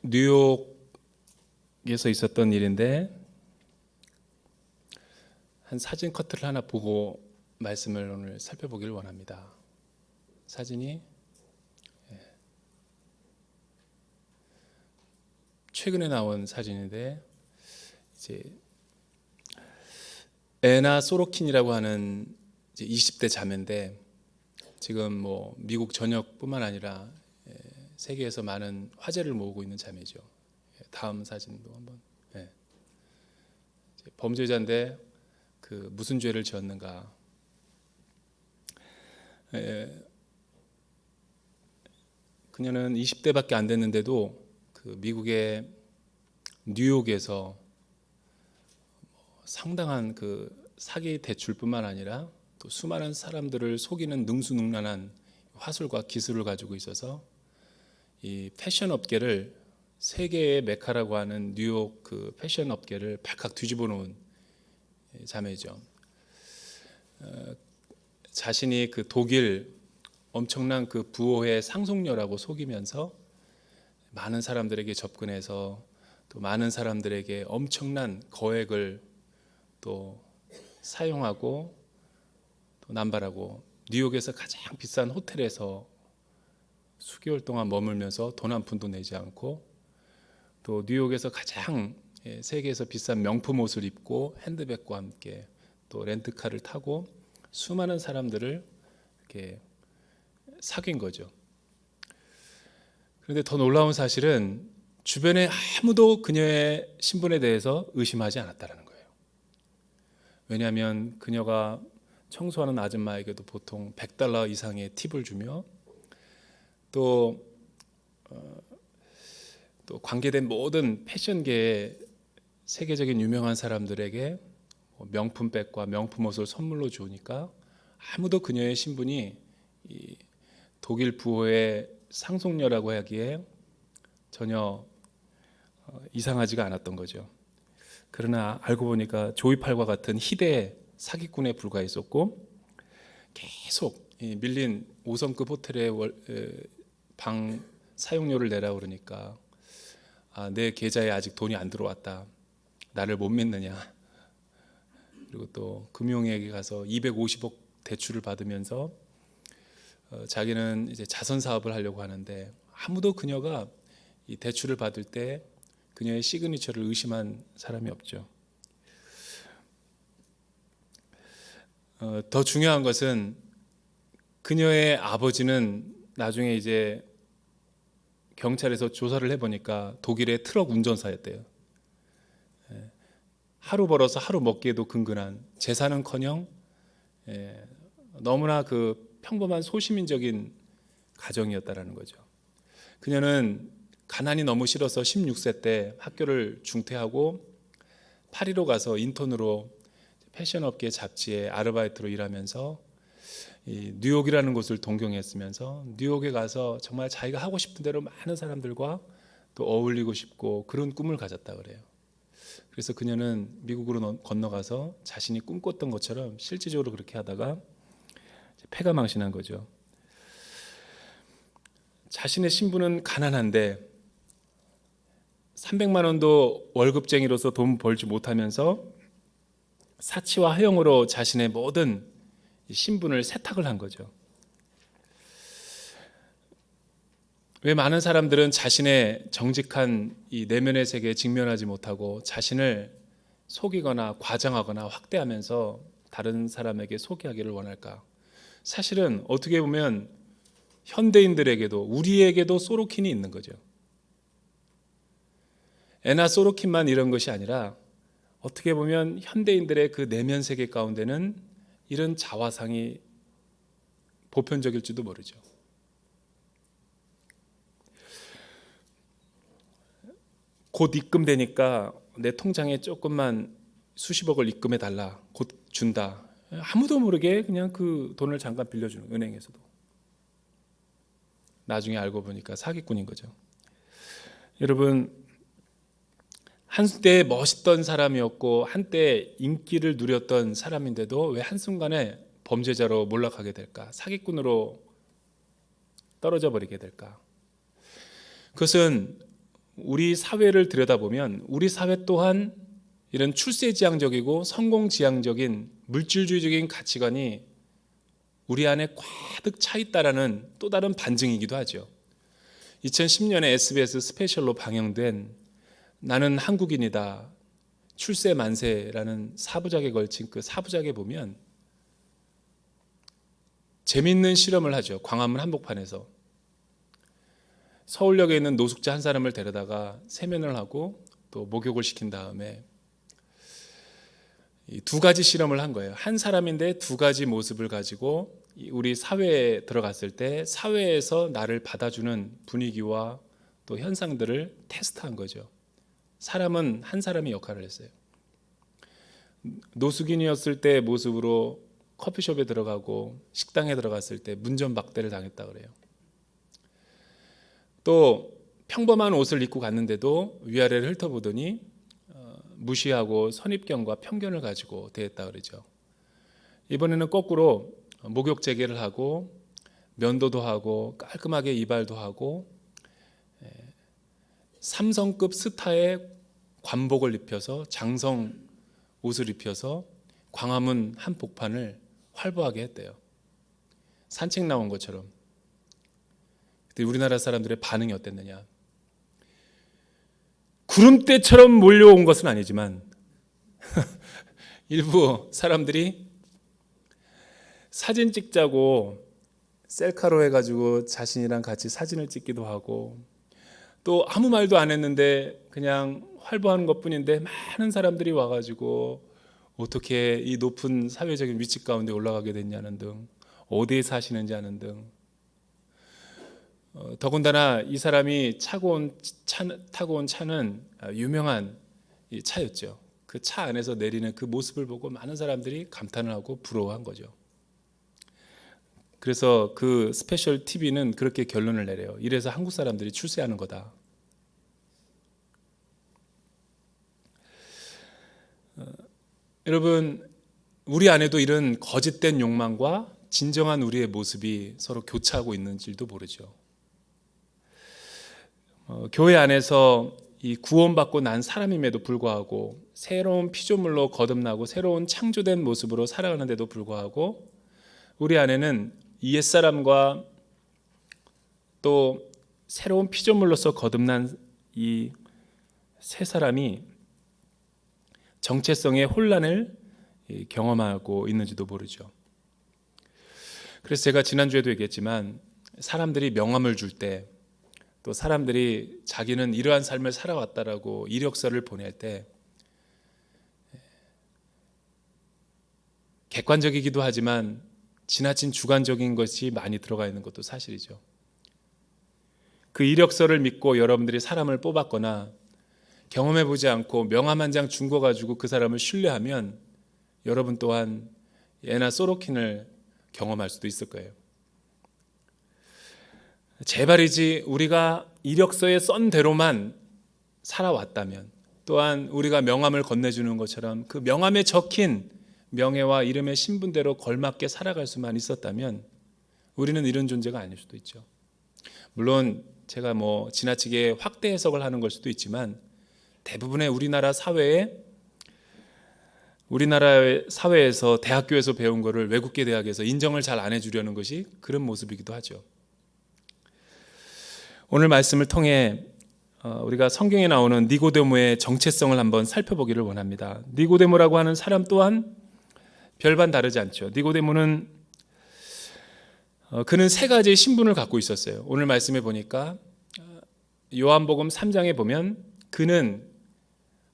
뉴욕에서 있었던 일인데 한 사진 커트를 하나 보고 말씀을 오늘 살펴보기를 원합니다. 사진이 최근에 나온 사진인데 이제 애나 소로킨이라고 하는 이제 20대 자매인데 지금 뭐 미국 전역뿐만 아니라 세계에서 많은 화제를 모으고 있는 자매죠. 다음 사진도 한번. 범죄자인데 그 무슨 죄를 지었는가? 그녀는 20대밖에 안 됐는데도 그 미국의 뉴욕에서 상당한 그 사기 대출뿐만 아니라 또 수많은 사람들을 속이는 능수능란한 화술과 기술을 가지고 있어서 이 패션 업계를 세계의 메카라고 하는 뉴욕 그 패션 업계를 발칵 뒤집어 놓은 자매죠. 자신이 그 독일 엄청난 그 부호의 상속녀라고 속이면서 많은 사람들에게 접근해서 또 많은 사람들에게 엄청난 거액을 또 사용하고 또 남발하고 뉴욕에서 가장 비싼 호텔에서 수개월 동안 머물면서 돈 한 푼도 내지 않고 또 뉴욕에서 가장 세계에서 비싼 명품 옷을 입고 핸드백과 함께 또 렌트카를 타고 수많은 사람들을 이렇게 사귄 거죠. 그런데 더 놀라운 사실은 주변에 아무도 그녀의 신분에 대해서 의심하지 않았다는 거예요. 왜냐하면 그녀가 청소하는 아줌마에게도 보통 $100 이상의 팁을 주며 또 관계된 모든 패션계의 세계적인 유명한 사람들에게 명품백과 명품 옷을 선물로 주니까 아무도 그녀의 신분이 이 독일 부호의 상속녀라고 하기에 전혀 이상하지가 않았던 거죠. 그러나 알고 보니까 조이팔과 같은 희대 사기꾼에 불과했었고 계속 밀린 5성급 호텔의 방 사용료를 내라 그러니까 내 계좌에 아직 돈이 안 들어왔다. 나를 못 믿느냐. 그리고 또 금융회계 가서 250억 대출을 받으면서 자기는 이제 자선 사업을 하려고 하는데 아무도 그녀가 이 대출을 받을 때 그녀의 시그니처를 의심한 사람이 없죠. 더 중요한 것은 그녀의 아버지는 나중에 이제 경찰에서 조사를 해보니까 독일의 트럭 운전사였대요. 하루 벌어서 하루 먹기에도 근근한 재산은커녕 너무나 그 평범한 소시민적인 가정이었다라는 거죠. 그녀는 가난이 너무 싫어서 16세 때 학교를 중퇴하고 파리로 가서 인턴으로 패션업계 잡지에 아르바이트로 일하면서 이 뉴욕이라는 곳을 동경했으면서 뉴욕에 가서 정말 자기가 하고 싶은 대로 많은 사람들과 또 어울리고 싶고 그런 꿈을 가졌다 그래요. 그래서 그녀는 미국으로 건너가서 자신이 꿈꿨던 것처럼 실질적으로 그렇게 하다가 패가망신한 거죠. 자신의 신분은 가난한데 300만 원도 월급쟁이로서 돈 벌지 못하면서 사치와 허영으로 자신의 모든 신분을 세탁을 한 거죠. 왜 많은 사람들은 자신의 정직한 이 내면의 세계에 직면하지 못하고 자신을 속이거나 과장하거나 확대하면서 다른 사람에게 소개하기를 원할까? 사실은 어떻게 보면 현대인들에게도 우리에게도 소로킨이 있는 거죠. 애나 소로킨만 이런 것이 아니라 어떻게 보면 현대인들의 그 내면 세계 가운데는 이런 자화상이 보편적일지도 모르죠. 곧 입금되니까 내 통장에 조금만 수십억을 입금해 달라. 곧 준다. 아무도 모르게 그냥 그 돈을 잠깐 빌려주는, 은행에서도. 나중에 알고 보니까 사기꾼인 거죠. 여러분, 한때 멋있던 사람이었고 한때 인기를 누렸던 사람인데도 왜 한순간에 범죄자로 몰락하게 될까? 사기꾼으로 떨어져 버리게 될까? 그것은 우리 사회를 들여다보면 우리 사회 또한 이런 출세지향적이고 성공지향적인 물질주의적인 가치관이 우리 안에 가득 차 있다라는 또 다른 반증이기도 하죠. 2010년에 SBS 스페셜로 방영된 나는 한국인이다 출세 만세라는 4부작에 걸친 그 4부작에 보면 재미있는 실험을 하죠. 광화문 한복판에서 서울역에 있는 노숙자 한 사람을 데려다가 세면을 하고 또 목욕을 시킨 다음에 이 두 가지 실험을 한 거예요. 한 사람인데 두 가지 모습을 가지고 우리 사회에 들어갔을 때 사회에서 나를 받아주는 분위기와 또 현상들을 테스트한 거죠. 사람은 한 사람이 역할을 했어요. 노숙인이었을 때 모습으로 커피숍에 들어가고 식당에 들어갔을 때 문전박대를 당했다 그래요. 또 평범한 옷을 입고 갔는데도 위아래를 훑어보더니 무시하고 선입견과 편견을 가지고 대했다 그러죠. 이번에는 거꾸로 목욕 재개를 하고 면도도 하고 깔끔하게 이발도 하고 삼성급 스타의 관복을 입혀서 장성 옷을 입혀서 광화문 한복판을 활보하게 했대요. 산책 나온 것처럼. 그때 우리나라 사람들의 반응이 어땠느냐. 구름대처럼 몰려온 것은 아니지만 일부 사람들이 사진 찍자고 셀카로 해가지고 자신이랑 같이 사진을 찍기도 하고 또 아무 말도 안 했는데 그냥 활보하는 것뿐인데 많은 사람들이 와가지고 어떻게 이 높은 사회적인 위치 가운데 올라가게 됐냐는 등 어디에 사시는지 하는 등 더군다나 이 사람이 타고 온 차는 유명한 차였죠. 그 차 안에서 내리는 그 모습을 보고 많은 사람들이 감탄을 하고 부러워한 거죠. 그래서 그 스페셜 TV는 그렇게 결론을 내려요. 이래서 한국 사람들이 출세하는 거다. 여러분, 우리 안에도 이런 거짓된 욕망과 진정한 우리의 모습이 서로 교차하고 있는지도 모르죠. 교회 안에서 이 구원받고 난 사람임에도 불구하고 새로운 피조물로 거듭나고 새로운 창조된 모습으로 살아가는데도 불구하고 우리 안에는 옛사람과 또 새로운 피조물로서 거듭난 이 새 사람이 정체성의 혼란을 경험하고 있는지도 모르죠. 그래서 제가 지난주에도 얘기했지만 사람들이 명함을 줄 때 또 사람들이 자기는 이러한 삶을 살아왔다라고 이력서를 보낼 때 객관적이기도 하지만 지나친 주관적인 것이 많이 들어가 있는 것도 사실이죠. 그 이력서를 믿고 여러분들이 사람을 뽑았거나 경험해보지 않고 명함 한 장 준 거 가지고 그 사람을 신뢰하면 여러분 또한 예나 소로킨을 경험할 수도 있을 거예요. 제발이지 우리가 이력서에 썬 대로만 살아왔다면 또한 우리가 명함을 건네주는 것처럼 그 명함에 적힌 명예와 이름의 신분대로 걸맞게 살아갈 수만 있었다면 우리는 이런 존재가 아닐 수도 있죠. 물론 제가 지나치게 확대 해석을 하는 걸 수도 있지만 대부분의 우리나라 사회에서 대학교에서 배운 거를 외국계 대학에서 인정을 잘 안 해주려는 것이 그런 모습이기도 하죠. 오늘 말씀을 통해 우리가 성경에 나오는 니고데모의 정체성을 한번 살펴보기를 원합니다. 니고데모라고 하는 사람 또한 별반 다르지 않죠. 니고데모는 그는 세 가지의 신분을 갖고 있었어요. 오늘 말씀에 보니까 요한복음 3장에 보면 그는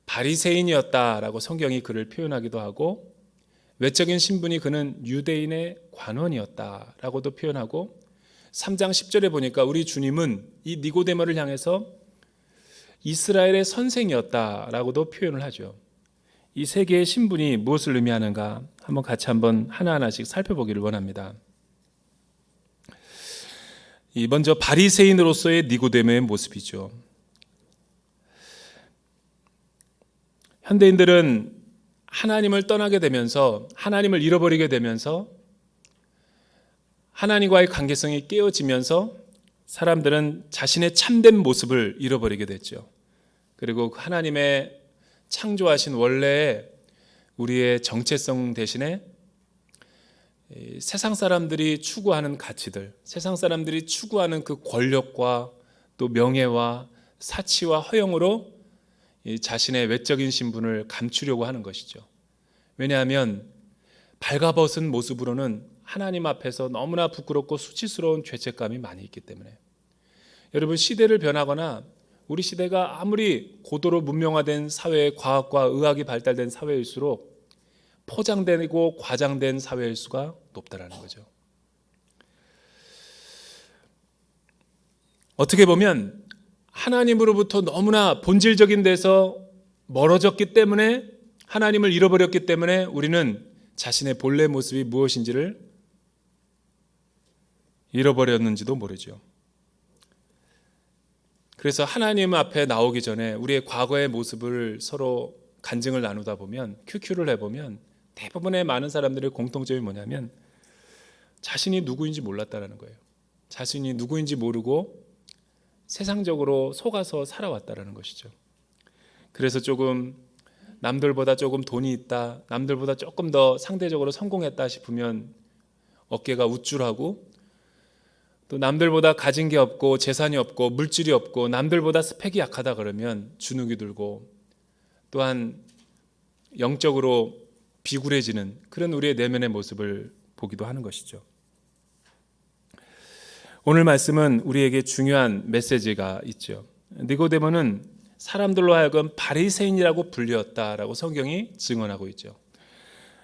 바리새인이었다라고 성경이 그를 표현하기도 하고 외적인 신분이 그는 유대인의 관원이었다라고도 표현하고 3장 10절에 보니까 우리 주님은 이 니고데모를 향해서 이스라엘의 선생이었다라고도 표현을 하죠. 이 세 개의 신분이 무엇을 의미하는가 한번 하나하나씩 살펴보기를 원합니다. 먼저 바리새인으로서의 니고데모의 모습이죠. 현대인들은 하나님을 떠나게 되면서 하나님을 잃어버리게 되면서 하나님과의 관계성이 깨어지면서 사람들은 자신의 참된 모습을 잃어버리게 됐죠. 그리고 하나님의 창조하신 원래의 우리의 정체성 대신에 세상 사람들이 추구하는 가치들, 세상 사람들이 추구하는 그 권력과 또 명예와 사치와 허영으로 자신의 외적인 신분을 감추려고 하는 것이죠. 왜냐하면 발가벗은 모습으로는 하나님 앞에서 너무나 부끄럽고 수치스러운 죄책감이 많이 있기 때문에. 여러분, 시대를 변하거나 우리 시대가 아무리 고도로 문명화된 사회, 과학과 의학이 발달된 사회일수록 포장되고 과장된 사회일 수가 높다라는 거죠. 어떻게 보면 하나님으로부터 너무나 본질적인 데서 멀어졌기 때문에, 하나님을 잃어버렸기 때문에 우리는 자신의 본래 모습이 무엇인지를 잃어버렸는지도 모르죠. 그래서 하나님 앞에 나오기 전에 우리의 과거의 모습을 서로 간증을 나누다 보면, 큐큐를 해보면 대부분의 많은 사람들의 공통점이 뭐냐면 자신이 누구인지 몰랐다는 거예요. 자신이 누구인지 모르고 세상적으로 속아서 살아왔다는 것이죠. 그래서 조금 남들보다 조금 돈이 있다, 남들보다 조금 더 상대적으로 성공했다 싶으면 어깨가 우쭐하고, 또 남들보다 가진 게 없고 재산이 없고 물질이 없고 남들보다 스펙이 약하다 그러면 주눅이 들고, 또한 영적으로 비굴해지는 그런 우리의 내면의 모습을 보기도 하는 것이죠. 오늘 말씀은 우리에게 중요한 메시지가 있죠. 니고데모는 사람들로 하여금 바리새인이라고 불렸다라고 성경이 증언하고 있죠.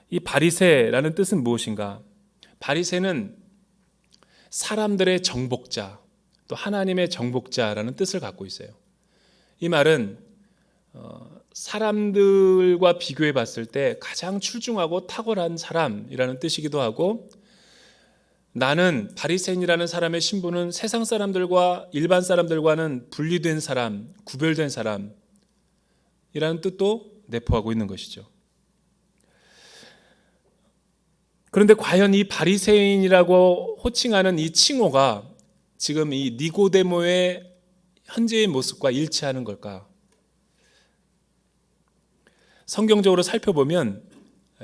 이 바리새라는 뜻은 무엇인가? 바리새는 사람들의 정복자, 또 하나님의 정복자라는 뜻을 갖고 있어요. 이 말은 사람들과 비교해 봤을 때 가장 출중하고 탁월한 사람이라는 뜻이기도 하고, 나는 바리새인이라는 사람의 신분은 세상 사람들과 일반 사람들과는 분리된 사람, 구별된 사람이라는 뜻도 내포하고 있는 것이죠. 그런데 과연 이 바리새인이라고 호칭하는 이 칭호가 지금 이 니고데모의 현재의 모습과 일치하는 걸까? 성경적으로 살펴보면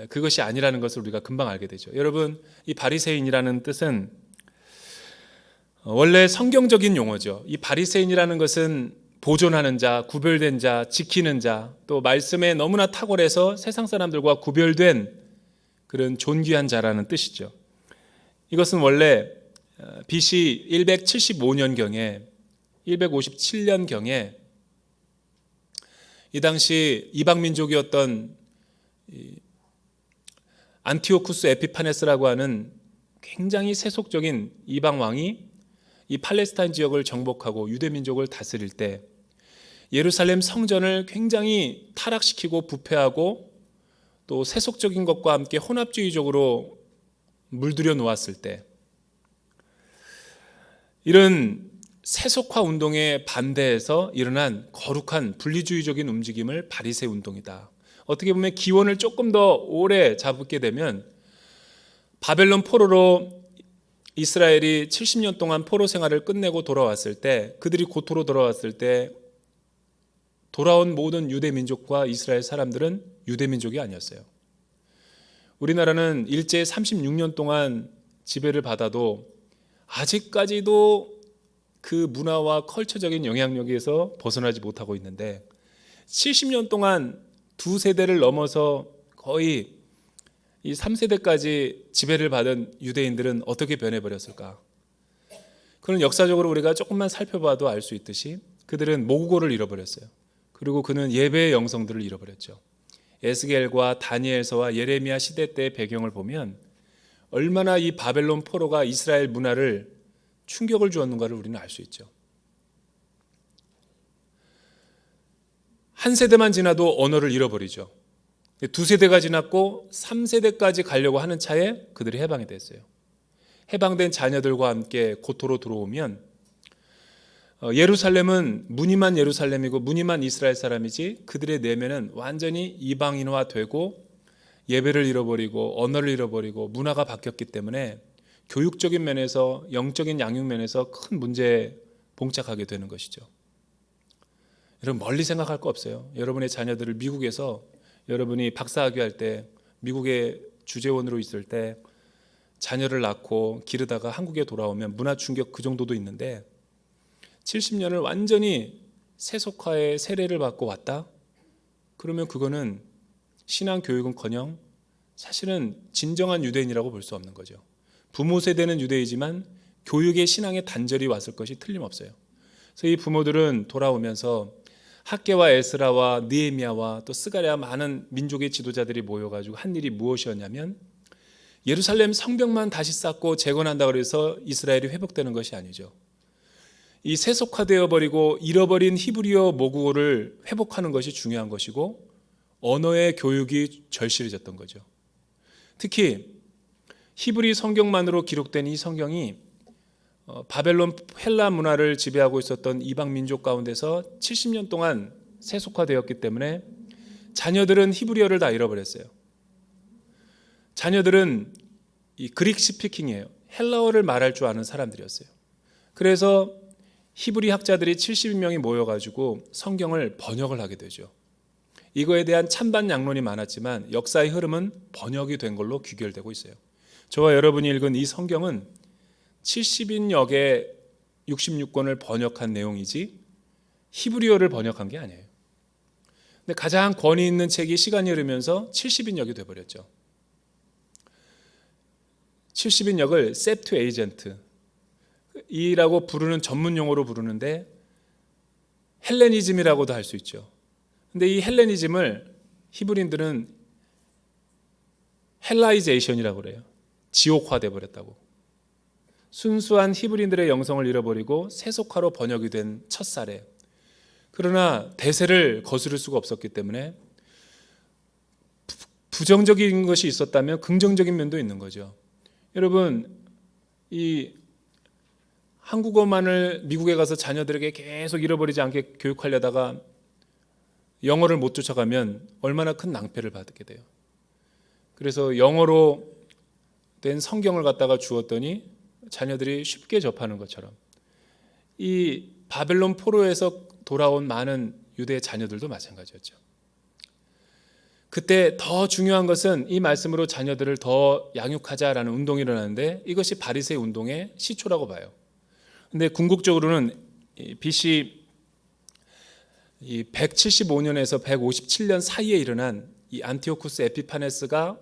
그것이 아니라는 것을 우리가 금방 알게 되죠. 여러분, 이 바리새인이라는 뜻은 원래 성경적인 용어죠. 이 바리새인이라는 것은 보존하는 자, 구별된 자, 지키는 자, 또 말씀에 너무나 탁월해서 세상 사람들과 구별된 그런 존귀한 자라는 뜻이죠. 이것은 원래 BC 175년경에 157년경에 이 당시 이방민족이었던 안티오쿠스 에피파네스라고 하는 굉장히 세속적인 이방 왕이 이 팔레스타인 지역을 정복하고 유대민족을 다스릴 때 예루살렘 성전을 굉장히 타락시키고 부패하고 또 세속적인 것과 함께 혼합주의적으로 물들여 놓았을 때, 이런 세속화 운동에 반대해서 일어난 거룩한 분리주의적인 움직임을 바리새 운동이다. 어떻게 보면 기원을 조금 더 오래 잡게 되면 바벨론 포로로 이스라엘이 70년 동안 포로 생활을 끝내고 돌아왔을 때, 그들이 고토로 돌아왔을 때 돌아온 모든 유대민족과 이스라엘 사람들은 유대민족이 아니었어요. 우리나라는 일제 36년 동안 지배를 받아도 아직까지도 그 문화와 컬처적인 영향력에서 벗어나지 못하고 있는데, 70년 동안 두 세대를 넘어서 거의 이 3세대까지 지배를 받은 유대인들은 어떻게 변해버렸을까? 그런 역사적으로 우리가 조금만 살펴봐도 알 수 있듯이 그들은 모국어를 잃어버렸어요. 그리고 그는 예배의 영성들을 잃어버렸죠. 에스겔과 다니엘서와 예레미야 시대 때의 배경을 보면 얼마나 이 바벨론 포로가 이스라엘 문화를 충격을 주었는가를 우리는 알 수 있죠. 한 세대만 지나도 언어를 잃어버리죠. 두 세대가 지났고 3세대까지 가려고 하는 차에 그들이 해방이 됐어요. 해방된 자녀들과 함께 고토로 들어오면 예루살렘은 무늬만 예루살렘이고 무늬만 이스라엘 사람이지, 그들의 내면은 완전히 이방인화되고 예배를 잃어버리고 언어를 잃어버리고 문화가 바뀌었기 때문에 교육적인 면에서 영적인 양육 면에서 큰 문제에 봉착하게 되는 것이죠. 여러분 멀리 생각할 거 없어요. 여러분의 자녀들을 미국에서 여러분이 박사학위 할 때 미국의 주재원으로 있을 때 자녀를 낳고 기르다가 한국에 돌아오면 문화 충격 그 정도도 있는데 70년을 완전히 세속화의 세례를 받고 왔다? 그러면 그거는 신앙 교육은커녕 사실은 진정한 유대인이라고 볼 수 없는 거죠. 부모 세대는 유대이지만 교육의 신앙의 단절이 왔을 것이 틀림없어요. 그래서 이 부모들은 돌아오면서 학개와 에스라와 느헤미야와 또 스가랴 많은 민족의 지도자들이 모여가지고 한 일이 무엇이었냐면 예루살렘 성벽만 다시 쌓고 재건한다고 해서 이스라엘이 회복되는 것이 아니죠. 이 세속화되어 버리고 잃어버린 히브리어 모국어를 회복하는 것이 중요한 것이고 언어의 교육이 절실해졌던 거죠. 특히 히브리 성경만으로 기록된 이 성경이 바벨론 헬라 문화를 지배하고 있었던 이방 민족 가운데서 70년 동안 세속화되었기 때문에 자녀들은 히브리어를 다 잃어버렸어요. 자녀들은 이 그릭 스피킹이에요. 헬라어를 말할 줄 아는 사람들이었어요. 그래서 히브리 학자들이 70명이 모여가지고 성경을 번역을 하게 되죠. 이거에 대한 찬반 양론이 많았지만 역사의 흐름은 번역이 된 걸로 귀결되고 있어요. 저와 여러분이 읽은 이 성경은 70인역의 66권을 번역한 내용이지 히브리어를 번역한 게 아니에요. 근데 가장 권위 있는 책이 시간이 흐르면서 70인역이 돼버렸죠. 70인역을 셉투에이전트 이라고 부르는 전문 용어로 부르는데 헬레니즘이라고도 할 수 있죠. 근데 이 헬레니즘을 히브리인들은 헬라이제이션이라고 그래요. 지옥화돼 버렸다고. 순수한 히브리인들의 영성을 잃어버리고 세속화로 번역이 된 첫 사례. 그러나 대세를 거스를 수가 없었기 때문에 부정적인 것이 있었다면 긍정적인 면도 있는 거죠. 여러분, 이 한국어만을 미국에 가서 자녀들에게 계속 잃어버리지 않게 교육하려다가 영어를 못 쫓아가면 얼마나 큰 낭패를 받게 돼요. 그래서 영어로 된 성경을 갖다가 주었더니 자녀들이 쉽게 접하는 것처럼 이 바벨론 포로에서 돌아온 많은 유대 자녀들도 마찬가지였죠. 그때 더 중요한 것은 이 말씀으로 자녀들을 더 양육하자라는 운동이 일어나는데 이것이 바리새의 운동의 시초라고 봐요. 근데 궁극적으로는 BC 175년에서 157년 사이에 일어난 이 안티오쿠스 에피파네스가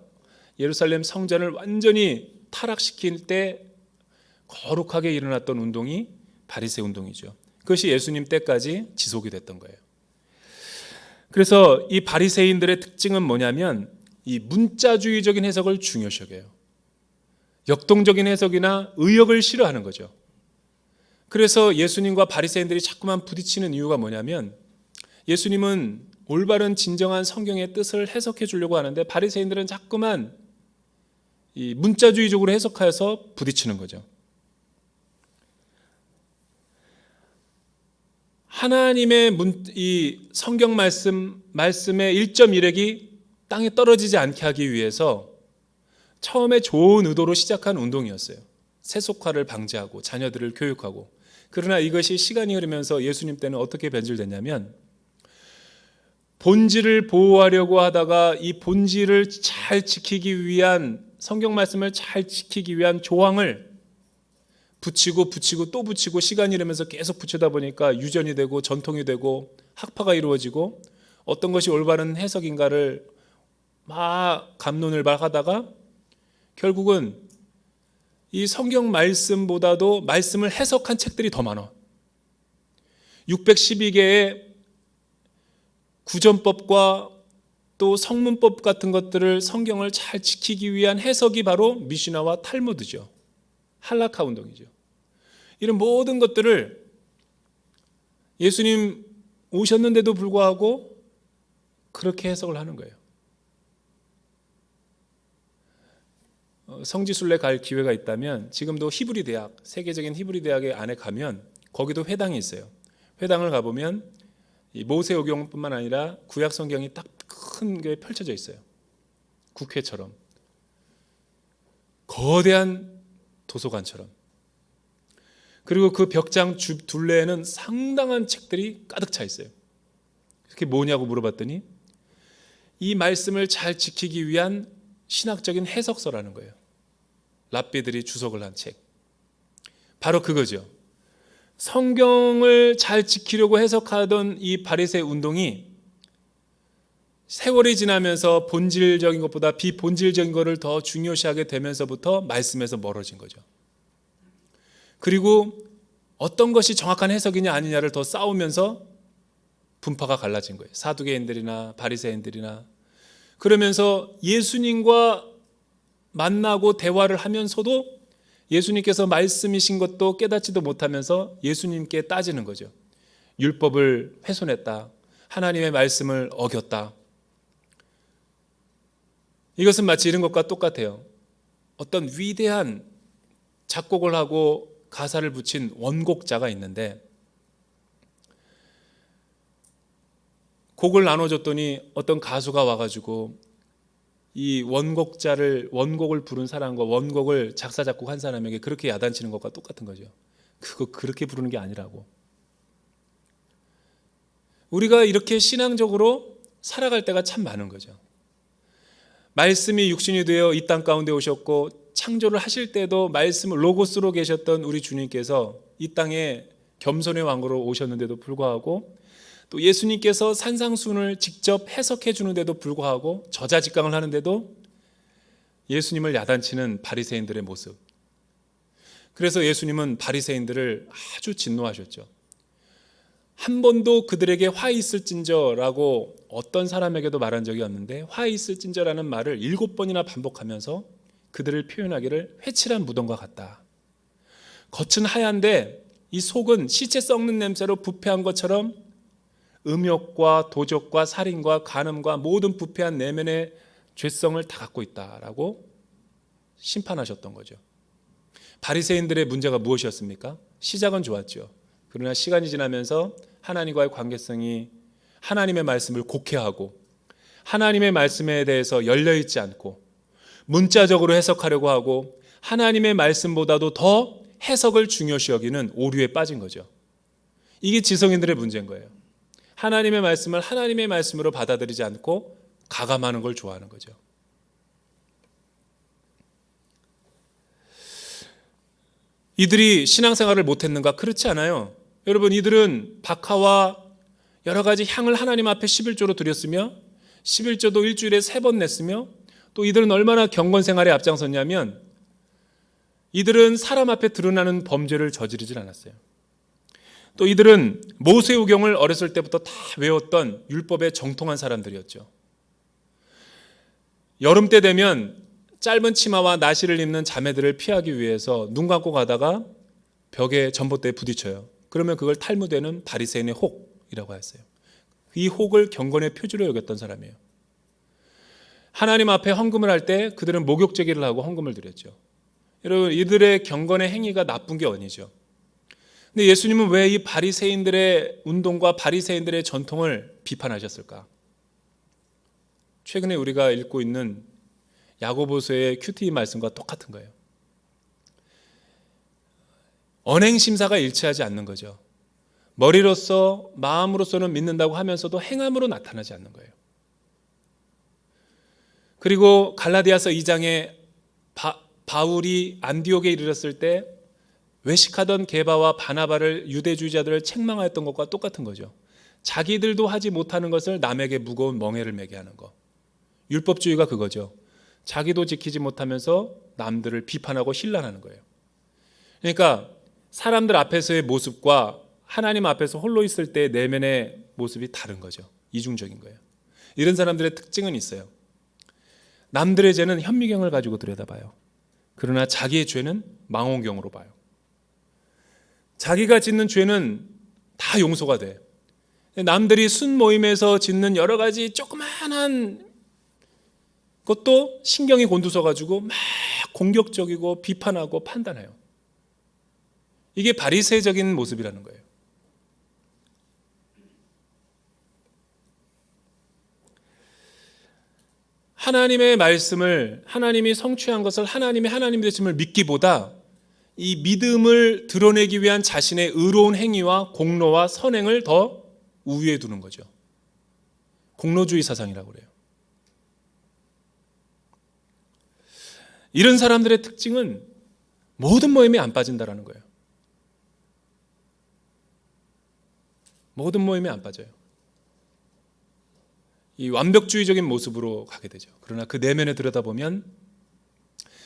예루살렘 성전을 완전히 타락시킬 때 거룩하게 일어났던 운동이 바리새 운동이죠. 그것이 예수님 때까지 지속이 됐던 거예요. 그래서 이 바리새인들의 특징은 뭐냐면 이 문자주의적인 해석을 중요시 여겨요. 역동적인 해석이나 의역을 싫어하는 거죠. 그래서 예수님과 바리새인들이 자꾸만 부딪히는 이유가 뭐냐면 예수님은 올바른 진정한 성경의 뜻을 해석해 주려고 하는데 바리새인들은 자꾸만 이 문자주의적으로 해석해서 부딪히는 거죠. 하나님의 이 성경 말씀의 1.1핵이 땅에 떨어지지 않게 하기 위해서 처음에 좋은 의도로 시작한 운동이었어요. 세속화를 방지하고 자녀들을 교육하고. 그러나 이것이 시간이 흐르면서 예수님 때는 어떻게 변질됐냐면 본질을 보호하려고 하다가 이 본질을 잘 지키기 위한 성경 말씀을 잘 지키기 위한 조항을 붙이고 또 붙이고 시간이 흐르면서 계속 붙이다 보니까 유전이 되고 전통이 되고 학파가 이루어지고 어떤 것이 올바른 해석인가를 막 갑론을 막 하다가 결국은 이 성경 말씀보다도 말씀을 해석한 책들이 더 많아. 612개의 구전법과 또 성문법 같은 것들을 성경을 잘 지키기 위한 해석이 바로 미시나와 탈무드죠. 할라카 운동이죠. 이런 모든 것들을 예수님 오셨는데도 불구하고 그렇게 해석을 하는 거예요. 성지순례 갈 기회가 있다면 지금도 히브리 대학, 세계적인 히브리 대학의 안에 가면 거기도 회당이 있어요. 회당을 가보면 이 모세오경뿐만 아니라 구약 성경이 딱 큰 게 펼쳐져 있어요. 국회처럼 거대한 도서관처럼. 그리고 그 벽장 둘레에는 상당한 책들이 가득 차 있어요. 그게 뭐냐고 물어봤더니 이 말씀을 잘 지키기 위한 신학적인 해석서라는 거예요. 랍비들이 주석을 한 책. 바로 그거죠. 성경을 잘 지키려고 해석하던 이 바리새 운동이 세월이 지나면서 본질적인 것보다 비본질적인 것을 더 중요시하게 되면서부터 말씀에서 멀어진 거죠. 그리고 어떤 것이 정확한 해석이냐 아니냐를 더 싸우면서 분파가 갈라진 거예요. 사두개인들이나 바리새인들이나. 그러면서 예수님과 만나고 대화를 하면서도 예수님께서 말씀이신 것도 깨닫지도 못하면서 예수님께 따지는 거죠. 율법을 훼손했다. 하나님의 말씀을 어겼다. 이것은 마치 이런 것과 똑같아요. 어떤 위대한 작곡을 하고 가사를 붙인 원곡자가 있는데 곡을 나눠줬더니 어떤 가수가 와가지고 이 원곡을 부른 사람과 원곡을 작사 작곡한 사람에게 그렇게 야단치는 것과 똑같은 거죠. 그거 그렇게 부르는 게 아니라고. 우리가 이렇게 신앙적으로 살아갈 때가 참 많은 거죠. 말씀이 육신이 되어 이 땅 가운데 오셨고 창조를 하실 때도 말씀을 로고스로 계셨던 우리 주님께서 이 땅에 겸손의 왕으로 오셨는데도 불구하고 또 예수님께서 산상순을 직접 해석해 주는데도 불구하고 저자직강을 하는데도 예수님을 야단치는 바리새인들의 모습. 그래서 예수님은 바리새인들을 아주 진노하셨죠. 한 번도 그들에게 화 있을진저라고 어떤 사람에게도 말한 적이 없는데 화 있을진저라는 말을 7번이나 반복하면서 그들을 표현하기를 회칠한 무덤과 같다. 겉은 하얀데 이 속은 시체 썩는 냄새로 부패한 것처럼 음욕과 도적과 살인과 간음과 모든 부패한 내면의 죄성을 다 갖고 있다라고 심판하셨던 거죠. 바리새인들의 문제가 무엇이었습니까? 시작은 좋았죠. 그러나 시간이 지나면서 하나님과의 관계성이 하나님의 말씀을 곡해하고 하나님의 말씀에 대해서 열려있지 않고 문자적으로 해석하려고 하고 하나님의 말씀보다도 더 해석을 중요시 여기는 오류에 빠진 거죠. 이게 지성인들의 문제인 거예요. 하나님의 말씀을 하나님의 말씀으로 받아들이지 않고 가감하는 걸 좋아하는 거죠. 이들이 신앙생활을 못했는가? 그렇지 않아요. 여러분, 이들은 박하와 여러 가지 향을 하나님 앞에 11조로 드렸으며 11조도 일주일에 3번 냈으며 또 이들은 얼마나 경건생활에 앞장섰냐면 이들은 사람 앞에 드러나는 범죄를 저지르질 않았어요. 또 이들은 모세오경을 어렸을 때부터 다 외웠던 율법에 정통한 사람들이었죠. 여름 때 되면 짧은 치마와 나시를 입는 자매들을 피하기 위해서 눈 감고 가다가 벽에 전봇대에 부딪혀요. 그러면 그걸 탈무되는 바리새인의 혹이라고 했어요. 이 혹을 경건의 표주로 여겼던 사람이에요. 하나님 앞에 헌금을 할 때 그들은 목욕제기를 하고 헌금을 드렸죠. 여러분, 이들의 경건의 행위가 나쁜 게 아니죠. 근데 예수님은 왜 이 바리새인들의 운동과 바리새인들의 전통을 비판하셨을까? 최근에 우리가 읽고 있는 야고보서의 QT 말씀과 똑같은 거예요. 언행심사가 일치하지 않는 거죠. 머리로서 마음으로서는 믿는다고 하면서도 행함으로 나타나지 않는 거예요. 그리고 갈라디아서 2장에 바울이 안디옥에 이르렀을 때 외식하던 게바와 바나바를 유대주의자들을 책망하였던 것과 똑같은 거죠. 자기들도 하지 못하는 것을 남에게 무거운 멍에를 매게 하는 것. 율법주의가 그거죠. 자기도 지키지 못하면서 남들을 비판하고 신란하는 거예요. 그러니까 사람들 앞에서의 모습과 하나님 앞에서 홀로 있을 때 내면의 모습이 다른 거죠. 이중적인 거예요. 이런 사람들의 특징은 있어요. 남들의 죄는 현미경을 가지고 들여다봐요. 그러나 자기의 죄는 망원경으로 봐요. 자기가 짓는 죄는 다 용서가 돼. 남들이 순모임에서 짓는 여러 가지 조그마한 것도 신경이 곤두서가지고 막 공격적이고 비판하고 판단해요. 이게 바리새적인 모습이라는 거예요. 하나님의 말씀을, 하나님이 성취한 것을 하나님이 하나님 되심을 믿기보다 이 믿음을 드러내기 위한 자신의 의로운 행위와 공로와 선행을 더 우위에 두는 거죠. 공로주의 사상이라고 그래요. 이런 사람들의 특징은 모든 모임에 안 빠진다라는 거예요. 모든 모임에 안 빠져요. 이 완벽주의적인 모습으로 가게 되죠. 그러나 그 내면에 들여다보면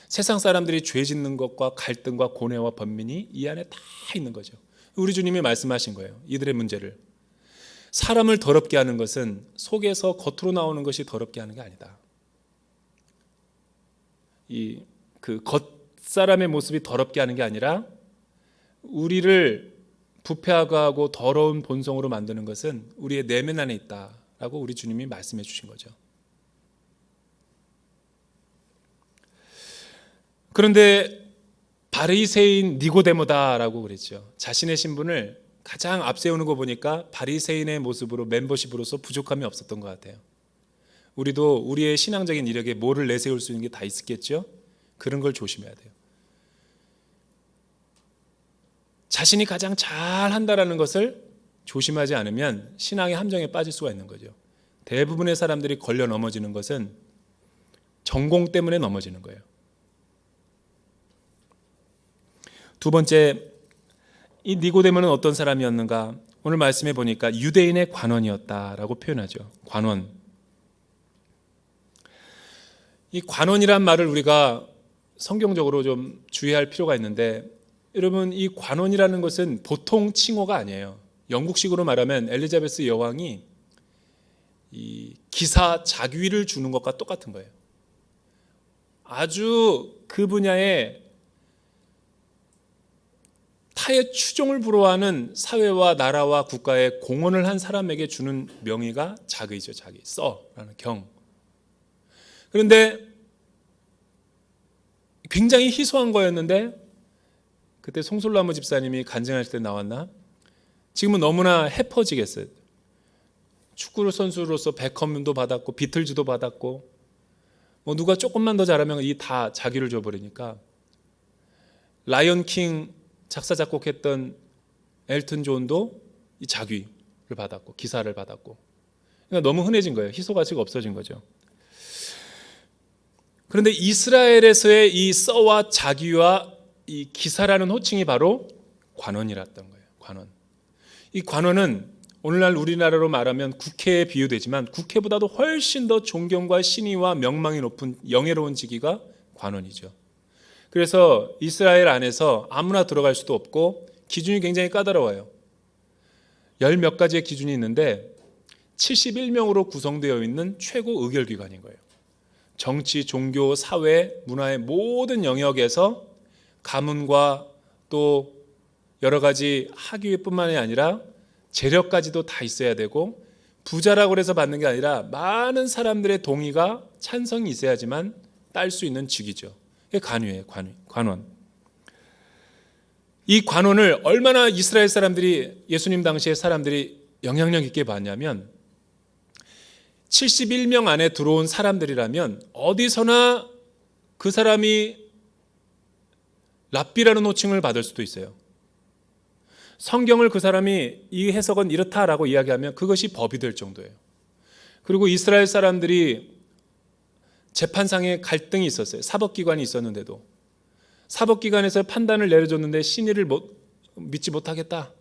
세상 사람들이 죄 짓는 것과 갈등과 고뇌와 번민이 이 안에 다 있는 거죠. 우리 주님이 말씀하신 거예요. 이들의 문제를. 사람을 더럽게 하는 것은 속에서 겉으로 나오는 것이 더럽게 하는 게 아니다. 그 겉사람의 모습이 더럽게 하는 게 아니라 우리를 부패하고 더러운 본성으로 만드는 것은 우리의 내면 안에 있다라고 우리 주님이 말씀해 주신 거죠. 그런데 바리새인 니고데모다라고 그랬죠. 자신의 신분을 가장 앞세우는 거 보니까 바리새인의 모습으로 멤버십으로서 부족함이 없었던 것 같아요. 우리도 우리의 신앙적인 이력에 뭐를 내세울 수 있는 게 다 있었겠죠. 그런 걸 조심해야 돼요. 자신이 가장 잘한다라는 것을 조심하지 않으면 신앙의 함정에 빠질 수가 있는 거죠. 대부분의 사람들이 걸려 넘어지는 것은 전공 때문에 넘어지는 거예요. 두 번째, 이 니고데모는 어떤 사람이었는가? 오늘 말씀해 보니까 유대인의 관원이었다라고 표현하죠. 관원. 이 관원이란 말을 우리가 성경적으로 좀 주의할 필요가 있는데, 여러분, 이 관원이라는 것은 보통 칭호가 아니에요. 영국식으로 말하면 엘리자베스 여왕이 이 기사 자귀를 주는 것과 똑같은 거예요. 아주 그 분야에 타의 추종을 불허하는 사회와 나라와 국가에 공헌을 한 사람에게 주는 명의가 자귀죠. 자귀, 써라는 경. 그런데 굉장히 희소한 거였는데 그때 송솔나무 집사님이 간증하실 때 나왔나? 지금은 너무나 해퍼지겠어요. 축구 선수로서 베컴도 받았고 비틀즈도 받았고 뭐 누가 조금만 더 잘하면 이 다 자기를 줘버리니까 라이언 킹 작사 작곡했던 엘튼 존도 이 자귀를 받았고 기사를 받았고, 그러니까 너무 흔해진 거예요. 희소 가치가 없어진 거죠. 그런데 이스라엘에서의 이 써와 자귀와 이 기사라는 호칭이 바로 관원이랐던 거예요. 관원. 이 관원은 오늘날 우리나라로 말하면 국회에 비유되지만 국회보다도 훨씬 더 존경과 신의와 명망이 높은 영예로운 직위가 관원이죠. 그래서 이스라엘 안에서 아무나 들어갈 수도 없고 기준이 굉장히 까다로워요. 열 몇 가지의 기준이 있는데 71명으로 구성되어 있는 최고 의결기관인 거예요. 정치, 종교, 사회, 문화의 모든 영역에서 가문과 또 여러 가지 학위뿐만이 아니라 재력까지도 다 있어야 되고, 부자라고 해서 받는 게 아니라 많은 사람들의 동의가 찬성이 있어야지만 딸 수 있는 직위죠. 이게 관위예요. 관원. 이 관원을 얼마나 이스라엘 사람들이, 예수님 당시의 사람들이 영향력 있게 봤냐면 71명 안에 들어온 사람들이라면 어디서나 그 사람이 랍비라는 호칭을 받을 수도 있어요. 성경을 그 사람이 이 해석은 이렇다라고 이야기하면 그것이 법이 될 정도예요. 그리고 이스라엘 사람들이 재판상에 갈등이 있었어요. 사법기관이 있었는데도 사법기관에서 판단을 내려줬는데 신의를 믿지 못하겠다.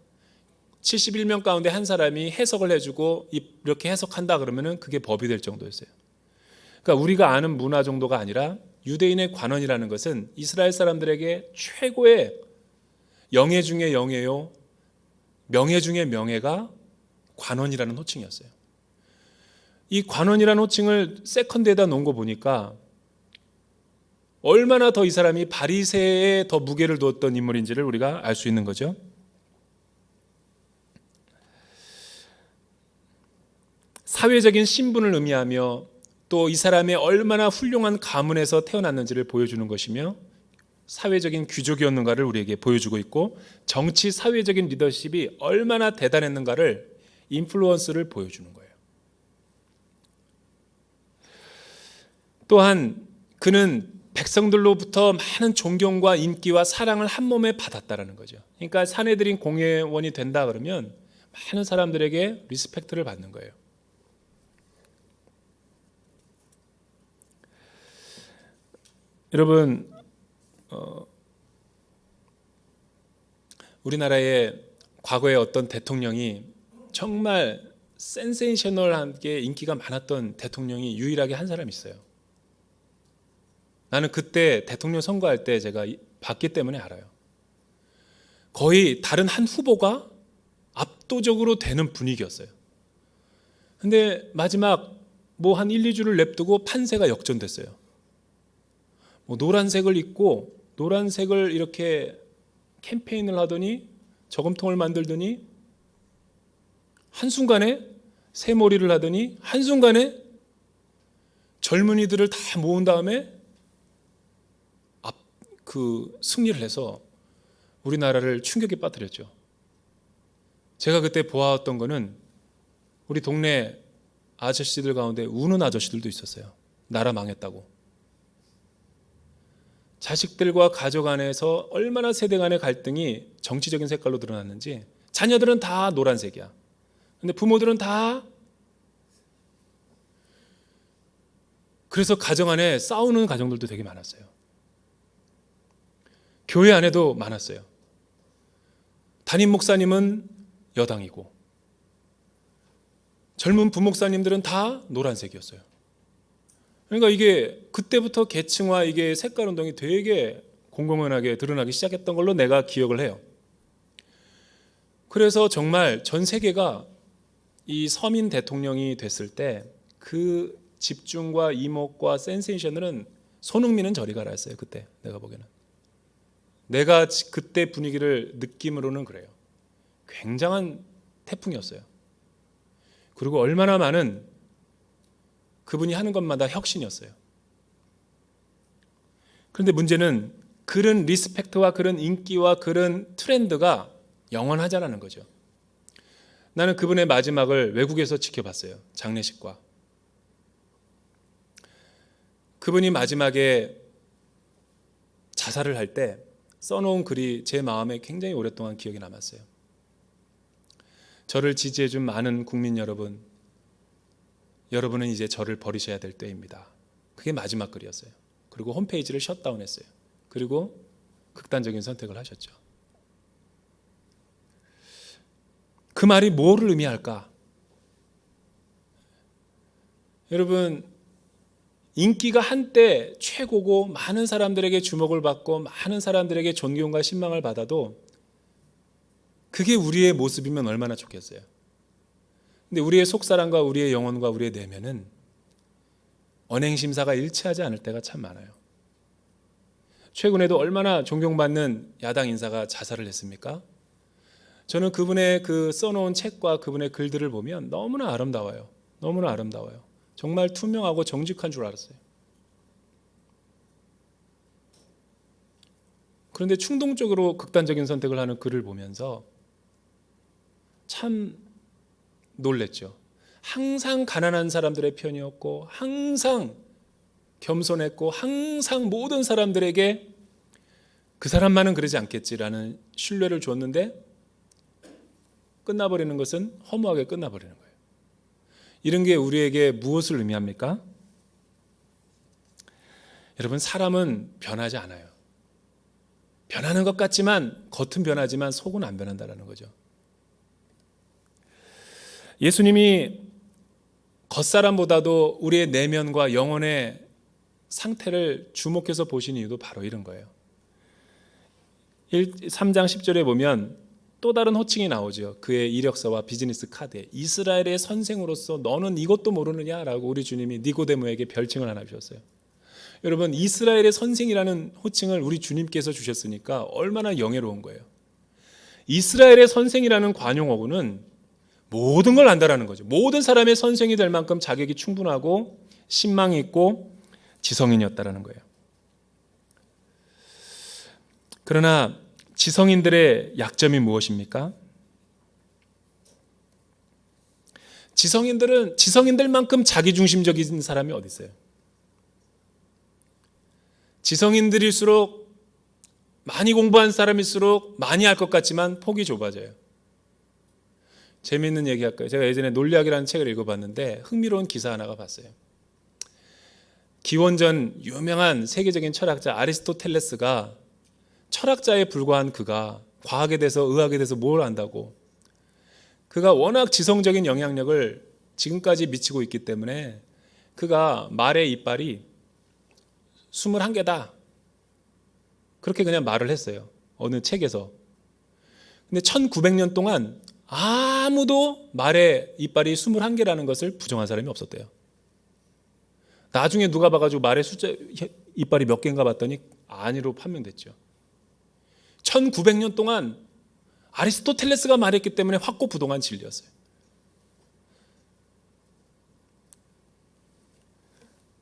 71명 가운데 한 사람이 해석을 해주고 이렇게 해석한다 그러면 그게 법이 될 정도였어요. 그러니까 우리가 아는 문화 정도가 아니라 유대인의 관원이라는 것은 이스라엘 사람들에게 최고의 영예 중에 영예요, 명예 중에 명예가 관원이라는 호칭이었어요. 이 관원이라는 호칭을 세컨드에다 놓은 거 보니까 얼마나 더 이 사람이 바리새에 더 무게를 두었던 인물인지를 우리가 알 수 있는 거죠. 사회적인 신분을 의미하며 또 이 사람의 얼마나 훌륭한 가문에서 태어났는지를 보여주는 것이며 사회적인 귀족이었는가를 우리에게 보여주고 있고, 정치 사회적인 리더십이 얼마나 대단했는가를, 인플루언스를 보여주는 거예요. 또한 그는 백성들로부터 많은 존경과 인기와 사랑을 한 몸에 받았다라는 거죠. 그러니까 사내들인 공회원이 된다 그러면 많은 사람들에게 리스펙트를 받는 거예요. 여러분, 우리나라의 과거의 어떤 대통령이 정말 센세이셔널하게 인기가 많았던 대통령이 유일하게 한 사람 있어요. 나는 그때 대통령 선거할 때 제가 봤기 때문에 알아요. 거의 다른 한 후보가 압도적으로 되는 분위기였어요. 근데 마지막 뭐 한 1, 2주를 냅두고 판세가 역전됐어요. 뭐 노란색을 입고 노란색을 이렇게 캠페인을 하더니 저금통을 만들더니 한순간에 새머리를 하더니 한순간에 젊은이들을 다 모은 다음에 승리를 해서 우리나라를 충격에 빠뜨렸죠. 제가 그때 보았던 거는 우리 동네 아저씨들 가운데 우는 아저씨들도 있었어요. 나라 망했다고. 자식들과 가족 안에서 얼마나 세대 간의 갈등이 정치적인 색깔로 드러났는지. 자녀들은 다 노란색이야. 근데 부모들은 다, 그래서 가정 안에 싸우는 가정들도 되게 많았어요. 교회 안에도 많았어요. 담임 목사님은 여당이고 젊은 부목사님들은 다 노란색이었어요. 그러니까 이게 그때부터 계층화, 이게 색깔 운동이 되게 공공연하게 드러나기 시작했던 걸로 내가 기억을 해요. 그래서 정말 전 세계가 이 서민 대통령이 됐을 때 그 집중과 이목과 센세이션은 손흥민은 저리 가라 했어요. 그때 내가 보기에는. 내가 그때 분위기를 느낌으로는 그래요. 굉장한 태풍이었어요. 그리고 얼마나 많은 그분이 하는 것마다 혁신이었어요. 그런데 문제는 그런 리스펙트와 그런 인기와 그런 트렌드가 영원하자라는 거죠. 나는 그분의 마지막을 외국에서 지켜봤어요. 장례식과. 그분이 마지막에 자살을 할 때 써놓은 글이 제 마음에 굉장히 오랫동안 기억이 남았어요. 저를 지지해준 많은 국민 여러분, 여러분은 이제 저를 버리셔야 될 때입니다. 그게 마지막 글이었어요. 그리고 홈페이지를 셧다운했어요. 그리고 극단적인 선택을 하셨죠. 그 말이 뭐를 의미할까? 여러분, 인기가 한때 최고고 많은 사람들에게 주목을 받고 많은 사람들에게 존경과 신망을 받아도 그게 우리의 모습이면 얼마나 좋겠어요. 근데 우리의 속사람과 우리의 영혼과 우리의 내면은 언행심사가 일치하지 않을 때가 참 많아요. 최근에도 얼마나 존경받는 야당 인사가 자살을 했습니까? 저는 그분의 그 써놓은 책과 그분의 글들을 보면 너무나 아름다워요. 너무나 아름다워요. 정말 투명하고 정직한 줄 알았어요. 그런데 충동적으로 극단적인 선택을 하는 글을 보면서 참 놀랬죠. 항상 가난한 사람들의 편이었고 항상 겸손했고 항상 모든 사람들에게 그 사람만은 그러지 않겠지라는 신뢰를 줬는데 끝나버리는 것은 허무하게 끝나버리는 거예요. 이런 게 우리에게 무엇을 의미합니까? 여러분, 사람은 변하지 않아요. 변하는 것 같지만 겉은 변하지만 속은 안 변한다는 거죠. 예수님이 겉사람보다도 우리의 내면과 영혼의 상태를 주목해서 보신 이유도 바로 이런 거예요. 3장 10절에 보면 또 다른 호칭이 나오죠. 그의 이력서와 비즈니스 카드에 이스라엘의 선생으로서 너는 이것도 모르느냐라고 우리 주님이 니고데모에게 별칭을 하나 주셨어요. 여러분, 이스라엘의 선생이라는 호칭을 우리 주님께서 주셨으니까 얼마나 영예로운 거예요. 이스라엘의 선생이라는 관용어구는 모든 걸 안다라는 거죠. 모든 사람의 선생이 될 만큼 자격이 충분하고 신망이 있고 지성인이었다라는 거예요. 그러나 지성인들의 약점이 무엇입니까? 지성인들만큼 자기중심적인 사람이 어디 있어요? 지성인들일수록 많이 공부한 사람일수록 많이 할 것 같지만 폭이 좁아져요. 재미있는 얘기 할까요? 제가 예전에 논리학이라는 책을 읽어봤는데 흥미로운 기사 하나가 봤어요. 기원전 유명한 세계적인 철학자 아리스토텔레스가 철학자에 불과한 그가 과학에 대해서 의학에 대해서 뭘 안다고, 그가 워낙 지성적인 영향력을 지금까지 미치고 있기 때문에 그가 말의 이빨이 21개다 그렇게 그냥 말을 했어요. 어느 책에서. 근데 1900년 동안 아무도 말의 이빨이 21개라는 것을 부정한 사람이 없었대요. 나중에 누가 봐가지고 말의 숫자 이빨이 몇 개인가 봤더니 아니로 판명됐죠. 1900년 동안 아리스토텔레스가 말했기 때문에 확고부동한 진리였어요.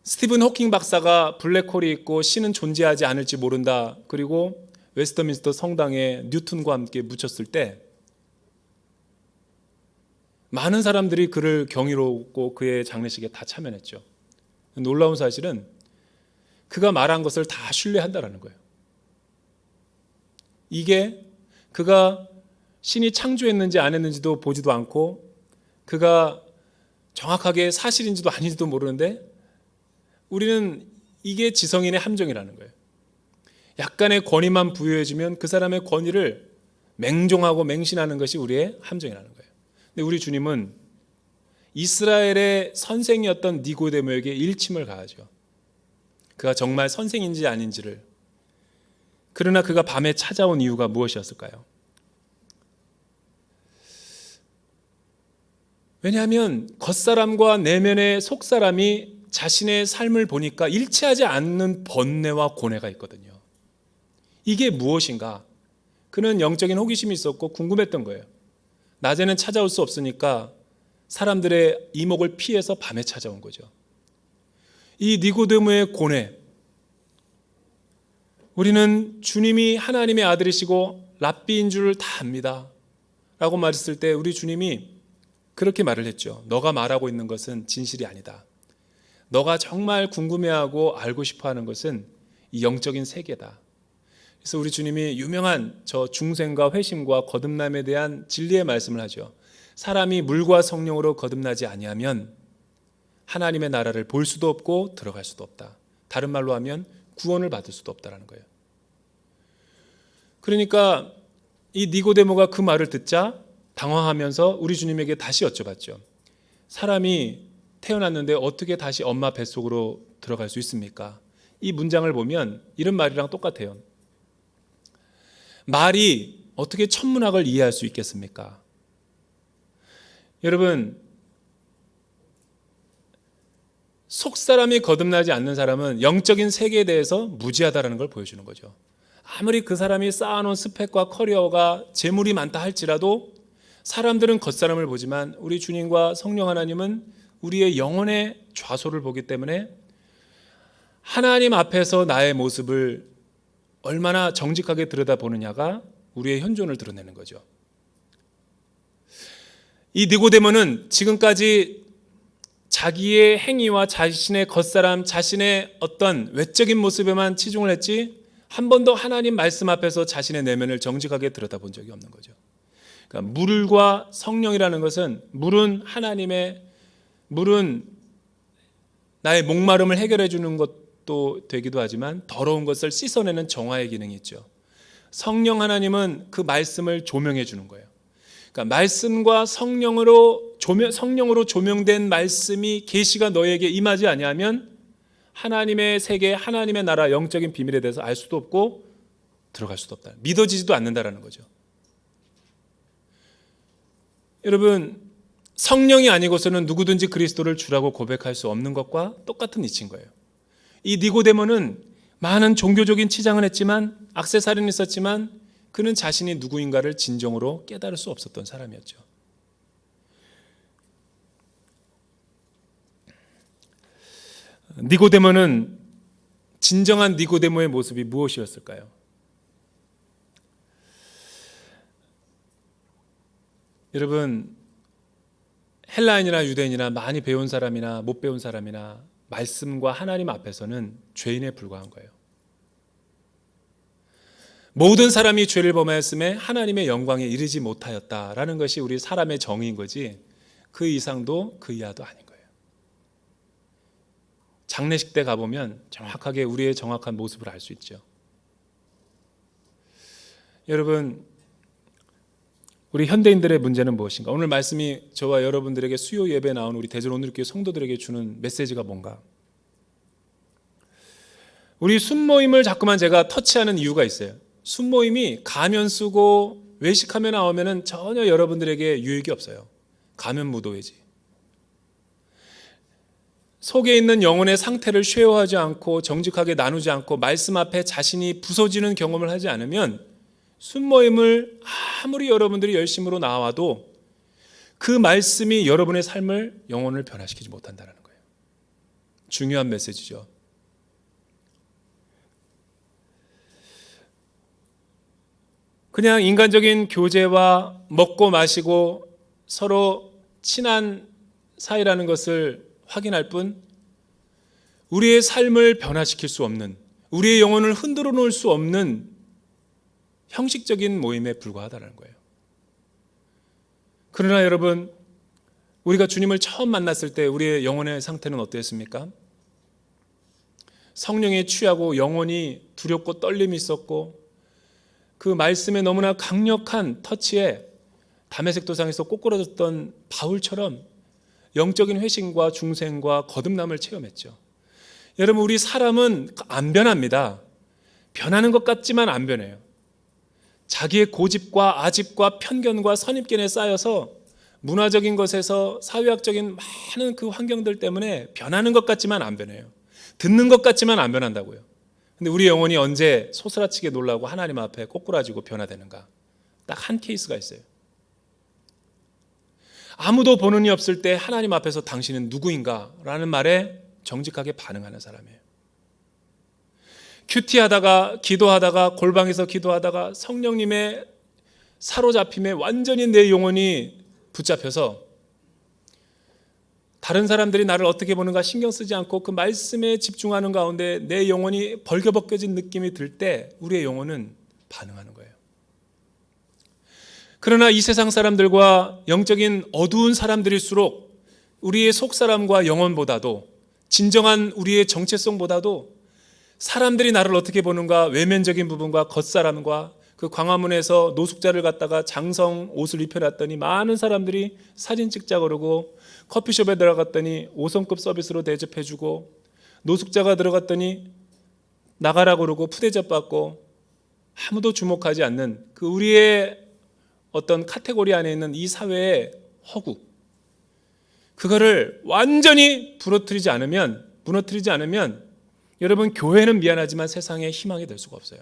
스티븐 호킹 박사가 블랙홀이 있고 신은 존재하지 않을지 모른다, 그리고 웨스터민스터 성당에 뉴턴과 함께 묻혔을 때 많은 사람들이 그를 경이롭고 그의 장례식에 다 참여했죠. 놀라운 사실은 그가 말한 것을 다 신뢰한다라는 거예요. 이게 그가 신이 창조했는지 안 했는지도 보지도 않고 그가 정확하게 사실인지도 아닌지도 모르는데 우리는 이게 지성인의 함정이라는 거예요. 약간의 권위만 부여해주면 그 사람의 권위를 맹종하고 맹신하는 것이 우리의 함정이라는 거예요. 근데 우리 주님은 이스라엘의 선생이었던 니고데모에게 일침을 가하죠. 그가 정말 선생인지 아닌지를. 그러나 그가 밤에 찾아온 이유가 무엇이었을까요? 왜냐하면 겉사람과 내면의 속사람이 자신의 삶을 보니까 일치하지 않는 번뇌와 고뇌가 있거든요. 이게 무엇인가? 그는 영적인 호기심이 있었고 궁금했던 거예요. 낮에는 찾아올 수 없으니까 사람들의 이목을 피해서 밤에 찾아온 거죠. 이 니고데모의 고뇌, 우리는 주님이 하나님의 아들이시고 랍비인 줄 다 압니다 라고 말했을 때 우리 주님이 그렇게 말을 했죠. 너가 말하고 있는 것은 진실이 아니다. 너가 정말 궁금해하고 알고 싶어하는 것은 이 영적인 세계다. 그래서 우리 주님이 유명한 저 중생과 회심과 거듭남에 대한 진리의 말씀을 하죠. 사람이 물과 성령으로 거듭나지 아니하면 하나님의 나라를 볼 수도 없고 들어갈 수도 없다. 다른 말로 하면 구원을 받을 수도 없다라는 거예요. 그러니까 이 니고데모가 그 말을 듣자 당황하면서 우리 주님에게 다시 여쭤봤죠. 사람이 태어났는데 어떻게 다시 엄마 뱃속으로 들어갈 수 있습니까? 이 문장을 보면 이런 말이랑 똑같아요. 말이 어떻게 천문학을 이해할 수 있겠습니까? 여러분, 속사람이 거듭나지 않는 사람은 영적인 세계에 대해서 무지하다는 걸 보여주는 거죠. 아무리 그 사람이 쌓아놓은 스펙과 커리어가 재물이 많다 할지라도 사람들은 겉사람을 보지만 우리 주님과 성령 하나님은 우리의 영혼의 좌소를 보기 때문에 하나님 앞에서 나의 모습을 얼마나 정직하게 들여다보느냐가 우리의 현존을 드러내는 거죠. 이 니고데모는 지금까지 자기의 행위와 자신의 겉사람, 자신의 어떤 외적인 모습에만 치중을 했지 한 번도 하나님 말씀 앞에서 자신의 내면을 정직하게 들여다본 적이 없는 거죠. 그러니까 물과 성령이라는 것은 물은 나의 목마름을 해결해 주는 것도 되기도 하지만 더러운 것을 씻어내는 정화의 기능이 있죠. 성령 하나님은 그 말씀을 조명해 주는 거예요. 그러니까 말씀과 성령으로 조명된 말씀이 계시가 너에게 임하지 아니하면 하나님의 세계, 하나님의 나라, 영적인 비밀에 대해서 알 수도 없고 들어갈 수도 없다. 믿어지지도 않는다라는 거죠. 여러분, 성령이 아니고서는 누구든지 그리스도를 주라고 고백할 수 없는 것과 똑같은 이치인 거예요. 이 니고데모는 많은 종교적인 치장을 했지만, 악세사리는 있었지만 그는 자신이 누구인가를 진정으로 깨달을 수 없었던 사람이었죠. 니고데모는 진정한 니고데모의 모습이 무엇이었을까요? 여러분, 헬라인이나 유대인이나 많이 배운 사람이나 못 배운 사람이나 말씀과 하나님 앞에서는 죄인에 불과한 거예요. 모든 사람이 죄를 범하였음에 하나님의 영광에 이르지 못하였다라는 것이 우리 사람의 정의인 거지 그 이상도 그 이하도 아닌 거예요. 장례식 때 가보면 정확하게 우리의 정확한 모습을 알 수 있죠. 여러분, 우리 현대인들의 문제는 무엇인가? 오늘 말씀이 저와 여러분들에게 수요 예배에 나온 우리 대전오늘교회 성도들에게 주는 메시지가 뭔가? 우리 순모임을 자꾸만 제가 터치하는 이유가 있어요. 순모임이 가면 쓰고 외식하며 나오면 전혀 여러분들에게 유익이 없어요. 가면 무도회지. 속에 있는 영혼의 상태를 쉐어하지 않고 정직하게 나누지 않고 말씀 앞에 자신이 부서지는 경험을 하지 않으면 순모임을 아무리 여러분들이 열심으로 나와도 그 말씀이 여러분의 삶을, 영혼을 변화시키지 못한다는 거예요. 중요한 메시지죠. 그냥 인간적인 교제와 먹고 마시고 서로 친한 사이라는 것을 확인할 뿐 우리의 삶을 변화시킬 수 없는, 우리의 영혼을 흔들어 놓을 수 없는 형식적인 모임에 불과하다는 거예요. 그러나 여러분, 우리가 주님을 처음 만났을 때 우리의 영혼의 상태는 어땠습니까? 성령에 취하고 영혼이 두렵고 떨림이 있었고 그 말씀에 너무나 강력한 터치에 다메섹 도상에서 꼬꾸라졌던 바울처럼 영적인 회심과 중생과 거듭남을 체험했죠. 여러분, 우리 사람은 안 변합니다. 변하는 것 같지만 안 변해요. 자기의 고집과 아집과 편견과 선입견에 쌓여서 문화적인 것에서 사회학적인 많은 그 환경들 때문에 변하는 것 같지만 안 변해요. 듣는 것 같지만 안 변한다고요. 근데 우리 영혼이 언제 소스라치게 놀라고 하나님 앞에 꼬꾸라지고 변화되는가? 딱 한 케이스가 있어요. 아무도 보는 이 없을 때 하나님 앞에서 당신은 누구인가? 라는 말에 정직하게 반응하는 사람이에요. 큐티하다가 기도하다가 골방에서 기도하다가 성령님의 사로잡힘에 완전히 내 영혼이 붙잡혀서 다른 사람들이 나를 어떻게 보는가 신경 쓰지 않고 그 말씀에 집중하는 가운데 내 영혼이 벌겨벗겨진 느낌이 들 때 우리의 영혼은 반응하는 거예요. 그러나 이 세상 사람들과 영적인 어두운 사람들일수록 우리의 속사람과 영혼보다도 진정한 우리의 정체성보다도 사람들이 나를 어떻게 보는가 외면적인 부분과 겉사람과 그 광화문에서 노숙자를 갖다가 장성 옷을 입혀놨더니 많은 사람들이 사진 찍자 그러고 커피숍에 들어갔더니 5성급 서비스로 대접해주고 노숙자가 들어갔더니 나가라 그러고 푸대접 받고 아무도 주목하지 않는 그 우리의 어떤 카테고리 안에 있는 이 사회의 허구, 그거를 완전히 무너뜨리지 않으면 여러분, 교회는 미안하지만 세상에 희망이 될 수가 없어요.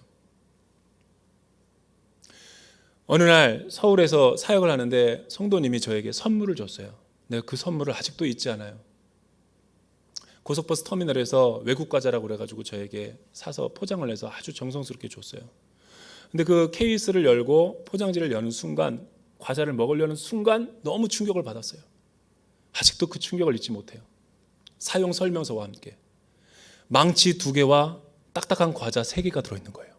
어느 날 서울에서 사역을 하는데 성도님이 저에게 선물을 줬어요. 내가 그 선물을 아직도 잊지 않아요. 고속버스 터미널에서 외국 과자라고 그래가지고 저에게 사서 포장을 해서 아주 정성스럽게 줬어요. 근데 그 케이스를 열고 포장지를 여는 순간, 과자를 먹으려는 순간 너무 충격을 받았어요. 아직도 그 충격을 잊지 못해요. 사용 설명서와 함께 망치 2개와 딱딱한 과자 3개가 들어있는 거예요.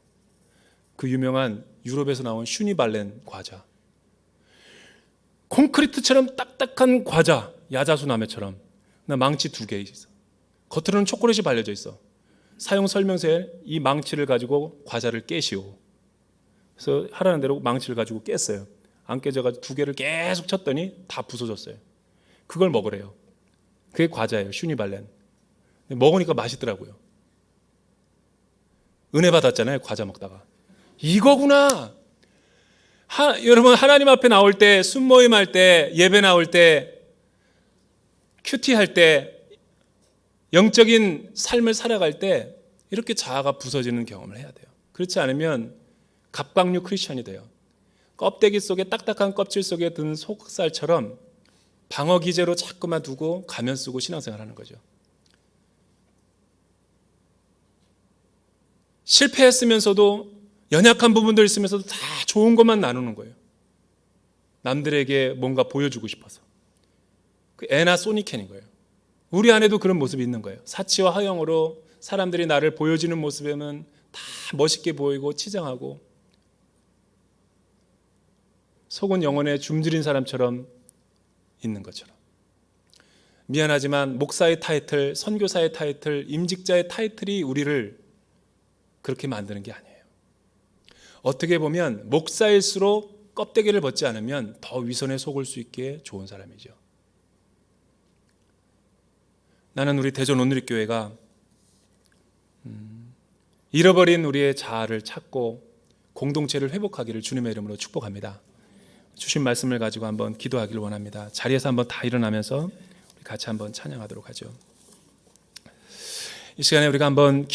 그 유명한 유럽에서 나온 슈니발렌 과자, 콘크리트처럼 딱딱한 과자, 야자수나매처럼 망치 2개 있어. 겉으로는 초콜릿이 발려져 있어. 사용 설명서에 이 망치를 가지고 과자를 깨시오. 그래서 하라는 대로 망치를 가지고 깼어요. 안 깨져가지고 2개를 계속 쳤더니 다 부서졌어요. 그걸 먹으래요. 그게 과자예요. 슈니발렌. 먹으니까 맛있더라고요. 은혜 받았잖아요. 과자 먹다가. 이거구나. 여러분, 하나님 앞에 나올 때, 순모임 할 때, 예배 나올 때, 큐티 할 때, 영적인 삶을 살아갈 때 이렇게 자아가 부서지는 경험을 해야 돼요. 그렇지 않으면 갑각류 크리스천이 돼요. 껍데기 속에, 딱딱한 껍질 속에 든 속살처럼 방어 기제로 자꾸만 두고 가면 쓰고 신앙생활 하는 거죠. 실패했으면서도 연약한 부분도 있으면서도 다 좋은 것만 나누는 거예요. 남들에게 뭔가 보여주고 싶어서. 그 애나 소니캔인 거예요. 우리 안에도 그런 모습이 있는 거예요. 사치와 허영으로 사람들이 나를 보여주는 모습에는 다 멋있게 보이고 치장하고 속은 영혼에 줌들인 사람처럼 있는 것처럼. 미안하지만 목사의 타이틀, 선교사의 타이틀, 임직자의 타이틀이 우리를 그렇게 만드는 게 아니에요. 어떻게 보면 목사일수록 껍데기를 벗지 않으면 더 위선에 속을 수 있게 좋은 사람이죠. 나는 우리 대전 온누리교회가 잃어버린 우리의 자아를 찾고 공동체를 회복하기를 주님의 이름으로 축복합니다. 주신 말씀을 가지고 한번 기도하기를 원합니다. 자리에서 한번 다 일어나면서 같이 한번 찬양하도록 하죠. 이 시간에 우리가 한번